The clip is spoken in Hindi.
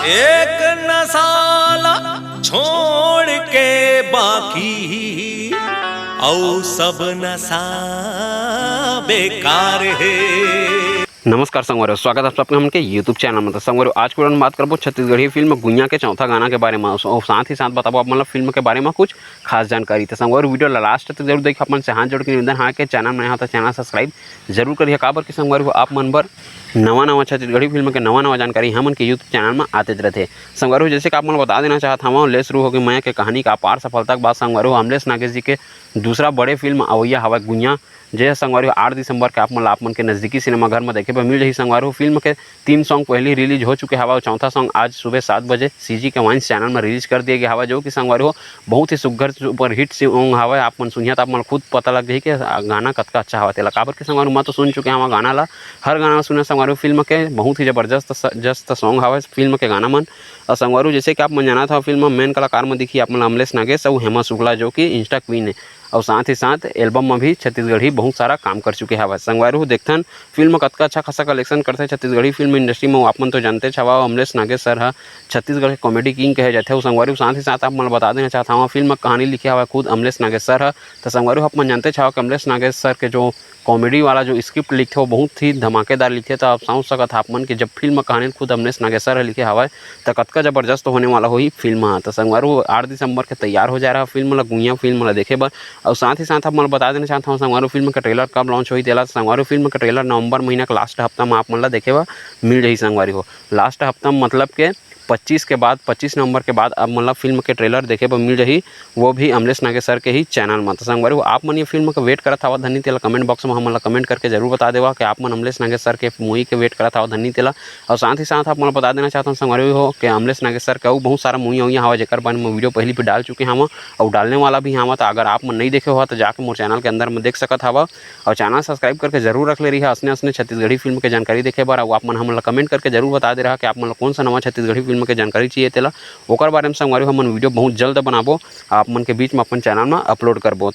एक नसाला छोड़ के बाकी औ सब नशा बेकार है। नमस्कार संगवारियों, स्वागत है आपका हमके यूट्यूब चैनल में। तो संगवारियों, आज को बात करबो छत्तीसगढ़ी फिल्म गुइया के चौथा गाना के बारे में और साथ ही साथ बताबो आप मतलब फिल्म के बारे में कुछ खास जानकारी। तो संगवारियों, वीडियो लास्ट तक जरूर देखिए। अपन से हाथ जोड़ के निवेदन है कि चैनल में तो चैनल सब्सक्राइब जरूर करिए। काबर कि संगवारियों, आप मन बर नवा छत्तीसगढ़ी फिल्म के नवा जानकारी हमन के यूट्यूब चैनल में आते रहते। संगवारियों, जैसे कि आप मन बता देना चाहता हूँ, ले शुरू हो गई मैं के कहानी का अपार सफलता के बाद संगवारियों अमलेश नागेश जी के दूसरा बड़े फिल्म अवैया हवा गुइया, जे संगवारियों 8 दिसंबर के आप मन के नजदीकी सिनेमाघर में देखे पर मिल रही। संगवारियों, फिल्म के 3 सॉन्ग पहले रिलीज हो चुके हवा और चौथा सॉन्ग आज सुबह 7 बजे सीजी के वाइन्स चैनल में रिलीज कर दिया गया हवा, जो कि संगवारियों बहुत ही सुघर सुपर हिट सॉन्ग हवा। आप मन सुनिया तो आप मन खुद पता लग जाए कि गाना कतका अच्छा हवा तेला। काबर के संगवारियों मैं तो सुन चुके हवा गाना ला, हर गाना सुने संगवारियों फिल्म के बहुत ही जबरदस्त सॉन्ग हवा फिल्म के गाना मन। और संगवारियों, जैसे कि आप मन जाना था फिल्म में मेन कलाकार में दिखी आप मन अमलेश नागेश और हेमा शुक्ला, जो कि इंस्टा क्वीन है। और साथ ही साथ एल्बम में भी छत्तीसगढ़ी बहुत सारा काम कर चुके हवा। संगवारियों, देखथन फिल्म कतका अच्छा खासा कलेक्शन करते छत्तीसगढ़ी फिल्म इंडस्ट्री में। आप मन तो जानते छवा अमलेश नागेश सर है छत्तीसगढ़ के कॉमेडी किंग कहे जाते हैं। संगवारियों, साथ ही साथ आप मन बता देना चाहता हूँ, फिल्म कहानी लिखे हुआ खुद अमलेश नागेश सर है। तो संगवारियों, आप मन जानते छवा कि अमलेश नागेश सर के जो कॉमेडी वाला जो स्क्रिप्ट लिखे वो बहुत ही धमाकेदार लिखे। तो आप समझ सकत आप मन कि जब फिल्म कहानी खुद अमलेश नागेश सर लिखे हवा तो कतका जबरदस्त होने वाला हो फिल्म। तो संगवारियों, 8 दिसंबर के तैयार हो जा रहा फिल्म गुइया फिल्म देखे बर। और साथ ही साथ आप मन बता देना चाहता हूँ संगवारियों, फिल्म का ट्रेलर कब लॉन्च हुई तेला। संगवारियों, फिल्म का ट्रेलर नवंबर महीना के लास्ट हफ्ता में आप मन देखे बर मिल रही। संगवारियों, लास्ट हफ्ता मतलब के 25 नवंबर के बाद अब मतलब फिल्म के ट्रेलर देखे पर मिल रही, वो भी अमलेश नागेश सर के ही चैनल में। तो संगवारियों, आप मन ये फिल्म का वेट करत हवा धनी तेला कमेंट बॉक्स में हमला कमेंट करके जरूर बता देवा कि आप मन अमलेश नागेश सर के मूवी के वेट करत हवा धनी तेला। और साथ ही साथ आप मन बता देना चाहता हूँ संगवारियों हो कि अमलेश नागेश सर का बहुत सारा मूवी हुई हवा जेकर बारे में वीडियो पहले भी डाल चुके हवा और डालने वाला भी हवा। तो अगर आप मन नहीं देखे हो तो जाकर मोर चैनल के अंदर में देख सकत हवा और चैनल सब्सक्राइब करके जरूर रख ले रही है असने छत्तीसगढ़ी फिल्म के जानकारी देखे बार। और आप मन हमला कमेंट करके जरूर बता दे रहा कि आप मन कौन सा नवा छत्तीसगढ़ी फिल्म के जानकारी चाहिए तेला। ओकर बारे में संगवारियों हमन वीडियो बहुत जल्द बनाबो, आप मन के बीच में अपन चैनल में अपलोड करबो।